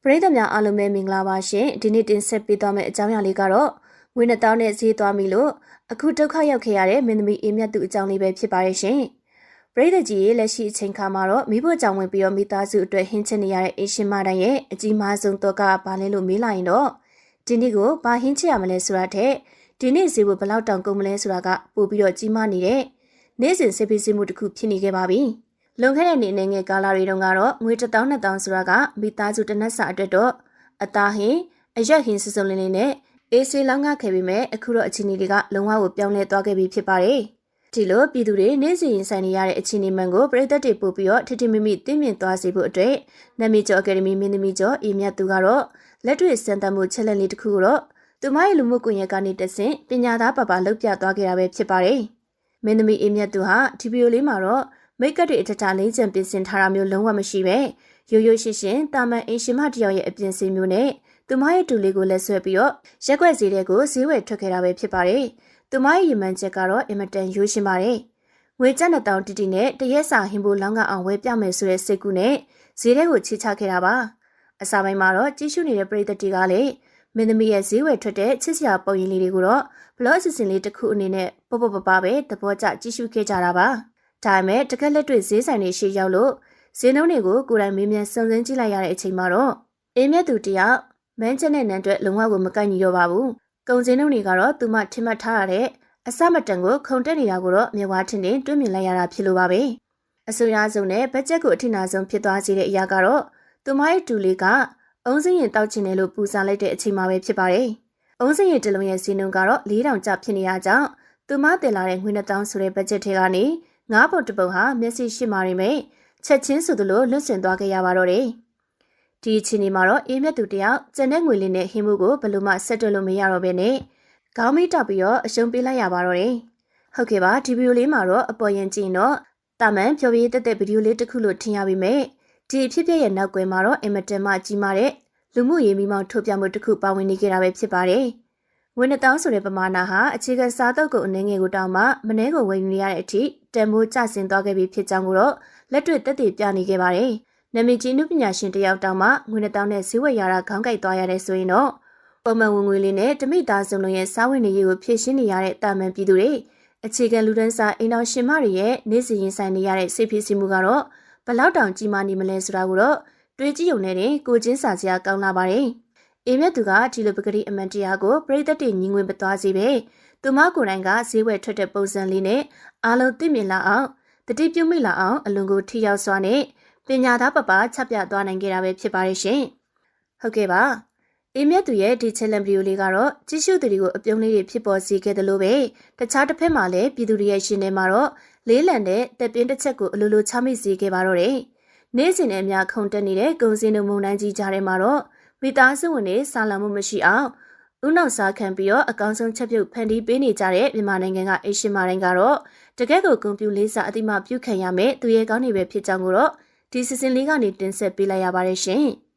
ပရိသတ်များအားလုံးပဲမင်္ဂလာပါရှင်ဒီနေ့တင်ဆက်ပေးသွားမယ့်အကြောင်းအရာလေးကတော့ငွေနှစ်တောင်းနဲ့ဈေးသွားပြီလို့အခုဒုက္ခရောက်ခဲ့ရတဲ့မင်းသမီးအေးမြတ်သူအကြောင်းလေးပဲဖြစ်ပါရဲ့ရှင်ပရိသတ်ကြီးရဲ့လက်ရှိအချိန်ခါမှာတော့မိဖို့ကြောင့်ဝင်ပြီးတော့မိသားစုအတွက်ဟင်းချက်နေရတဲ့အေးရှင်မတိုင်းရဲ့အကြီးမားဆုံးတော့ကဘာလဲလို့မေးလိုက်ရင်တော့ဒီနေ့ကိုဘာဟင်းချက်ရမလဲဆိုတာထက်ဒီနေ့ဈေးဘယ်လောက်တောင်ကုန်မလဲဆိုတာကပို့ပြီးတော့ကြီးမားနေတဲ့နေ့စဉ်ဆေးပစ္စည်းမှုတစ်ခုဖြစ်နေခဲ့ပါပြီလွန်ခဲ့တဲ့နေ့ငယ်ကာလတွေတုန်းကတော့ငွေ1000-2000ဆိုတာကမိသားစုတစ်နက်စာအတွက်တော့အသားဟင်းအရက်ဟင်းစုစုံလင်းလေးနဲ့အေးဆေးလောင်းငါခဲ့ပြီးမဲ့အခုတော့အခြေအနေတွေကလုံးဝကိုပြောင်းလဲသွားခဲ့ပြီဖြစ်ပါတယ်။ဒီလိုပြည်သူတွေနေ့စဉ်ရင်ဆိုင်နေရတဲ့အခြေအနေမှန်ကိုပြည်သက်တွေပို့ပြီးတော့ထိထိမိမိသိမြင်သွားစေဖို့အတွက်နမီကျော်အကယ်ဒမီမင်းသမီးကျော်အေးမြတ်သူကတော့လက်တွေ့စံတမ်းမှုချက်လက်လေးတစ်ခုကိုတော့သူမရဲ့လူမှုကွန်ရက်ကနေတဆင့်ပညာသားပါလှုပ်ပြသွားခဲ့တာပဲဖြစ်ပါတယ်။မင်းသမီးအေးမြတ်သူဟာဒီဗီဒီယိုလေးမှာတော့မိတ်ကပ်တွေအထက်ထလေးချင်ပြင်ဆင်ထားတာမျိုးလုံးဝမရှိပဲရိုးရိုးရှင်းရှင်းတာမန်အင်ရှင်မတယောက်ရဲ့အပြင်စင်မျိုးနဲ့သူမရဲ့တူလေးကိုလက်ဆွဲပြီးတော့ရက်ွက်စီတဲ့ကိုဈေးဝယ်ထွက်ခဲ့တာပဲဖြစ်ပါတယ်။သူမရဲ့ရည်မှန်းချက်ကတော့အင်မတန်ရိုးရှင်းပါတယ်။ငွေကျပ်1000တီတီနဲ့တရက်စာဟင်းဖို့လောင်းကအောင်ဝယ်ပြမယ်ဆိုတဲ့စိတ်ကူးနဲ့ဈေးထဲကိုချီချခဲ့တာပါ။အစာပိုင်းမှာတော့ကြီးစုနေတဲ့ပရိသတ်တွေကလည်းမင်းသမီးရဲ့ဈေးဝယ်ထွက်တဲ့ချစ်စရာပုံရိပ်လေးတွေကိုတော့ဘလော့အစီအစဉ်လေးတစ်ခုအနေနဲ့ပေါ့ပေါ့ပပဲသဘောကျကြီးစုခဲ့ကြတာပါ။ဒါပေမဲ့တကက်လက်တွေ့ဈေးဆိုင်တွေရှိရောက်လို့ဈေးနှုန်းတွေကိုကိုယ်တိုင်မေးမြန်းစုံစမ်းကြည့်လိုက်ရတဲ့အချိန်မှာတော့အေးမြတ်သူတယောက်မန်းချက်နဲ့နန်းအတွက်လုံးဝကိုမကိုက်ညီတော့ပါဘူး။ကုန်စည်နှုန်းတွေကတော့သူမှထင်မှတ်ထားရတဲ့အစမတန်ကိုခုန်တက်နေတာကိုတော့မြေဝါထင်းထင်းတွင်းမြင်လိုက်ရတာဖြစ်လို့ပါပဲ။အစိုးရဆုံးနဲ့ဘတ်ဂျက်ကိုအထိနာဆုံးဖြစ်သွားစေတဲ့အရာကတော့သူမရဲ့တူလေးကအုံးစင်းရင်တောက်ချင်တယ်လို့ပူစားလိုက်တဲ့အချိန်မှာပဲဖြစ်ပါတယ်။အုံးစင်းရင်တစ်လုံးရဲ့ဈေးနှုန်းကတော့4000ကျပ်ဖြစ်နေရကြောင်းသူမတင်လာတဲ့ငွေ1000ဆိုတဲ့ဘတ်ဂျက်ထဲကနေငါးပုံတစ်ပုံဟာမျက်စိရှိမာရိမိတ်ချက်ချင်းဆိုသလိုလွတ်ဆင်သွားခဲ့ရပါတော့တယ်။ဒီအချိန်ဒီမှာတော့အေးမြတ်သူတယောက်ကျန်တဲ့ငွေလေးနဲ့ဟင်းမှုကိုဘယ်လိုမှဆက်တွက်လို့မရတော့ဘဲနဲ့ခေါင်းမိတောက်ပြီးတော့အရှုံးပေးလိုက်ရပါတော့တယ်။ဟုတ်ကဲ့ပါဒီဗီဒီယိုလေးမှာတော့အပေါ်ရင်ကြည့်တော့တာမန်ဖြောပြရေးတက်တဲ့ဗီဒီယိုလေးတစ်ခုလို့ထင်ရပြီမဲ့ဒီအဖြစ်ပြရဲ့နောက်ကွယ်မှာတော့အင်မတန်မှကြီးမားတဲ့လူမှုရေးမိမောင်ထုတ်ပြမှုတစ်ခုပါဝင်နေကြတာပဲဖြစ်ပါတယ်။ငွေ1000ဆိုတဲ့ပမာဏဟာအခြေခံစားတော့ကိုအနေငယ်ကိုတောင်းမှမနှဲကိုဝယ်ယူနေရတဲ့အထိတန်မိုးကျဆင်းသွားခဲ့ပြီဖြစ်ကြောင်းကိုတော့လက်တွေ့သက်သေပြနေခဲ့ပါတယ်။နာမည်ကြီးနုပညာရှင်တယောက်တောင်မှငွေ1000နဲ့ဈေးဝယ်ရတာခေါင်းကိုက်သွားရတဲ့ဆိုရင်တော့ပုံမှန်ဝင်ငွေလေးနဲ့တမိသားစုလုံးရဲ့စားဝင်နေရေးကိုဖြည့်ရှင်းနေရတဲ့တာမန်ပြည်သူတွေအခြေခံလူတန်းစားအိမ်တော်ရှင်မတွေရဲ့နေ့စဉ်ရင်ဆိုင်နေရတဲ့စိတ်ဖြစ်စီမှုကတော့ဘလောက်တောင်ကြီးမားနေမလဲဆိုတာကိုတော့တွေးကြည့်ုံနဲ့တင်ကိုချင်းစာစရာကောင်းလာပါတယ်။အေးမြတ်သူကဒီလိုပကတိအမှန်တရားကိုပရိသတ်တွေညီငွေမသွားစေပဲသူမကိုယ်တိုင်ကဈေးဝယ်ထွက်တဲ့ပုံစံလေးနဲ့အားလုံးသိမြင်လာအောင်တတိပြုမိလာအောင်အလွန်ကိုထိရောက်စွာနဲ့ပညာသားပချပြသွားနိုင်ခဲ့တာပဲဖြစ်ပါတယ်ရှင်။ဟုတ်ကဲ့ပါ။အေးမြတ်သူရဲ့ဒီ challenge video လေးကတော့ကြည့်ရှုသူတွေကိုအပြုံးလေးတွေဖြစ်ပေါ်စေခဲ့တယ်လို့ပဲတခြားတစ်ဖက်မှာလည်းပြည်သူတွေရဲ့ရှင်ထဲမှာတော့လေးလံတဲ့တက်ပြင်းတစ်ချက်ကိုအလိုလိုချမိစေခဲ့ပါတော့တယ်။နေ့စဉ်နဲ့အများခုန်တက်နေတဲ့ကုန်စည်နှုန်းမုန်တိုင်းကြီးကြားထဲမှာတော့မိသားစုဝင်တွေစာလံမှုမရှိအောင်ဦးနှောက်စားခံပြီးတော့အကောင်းဆုံးချက်ပြုတ်ဖန်တီးပေးနေကြတဲ့မြန်မာနိုင်ငံကအေရှင်မာတိုင်းကတော့တကယ့်ကိုကွန်ပျူလေးစာအတိမပြုခံရမယ်သူရဲ့ကောင်းနေပဲဖြစ်ကြောင်းကိုတော့ဒီစီစဉ်လေးကနေတင်ဆက်ပေးလိုက်ရပါတယ်ရှင်။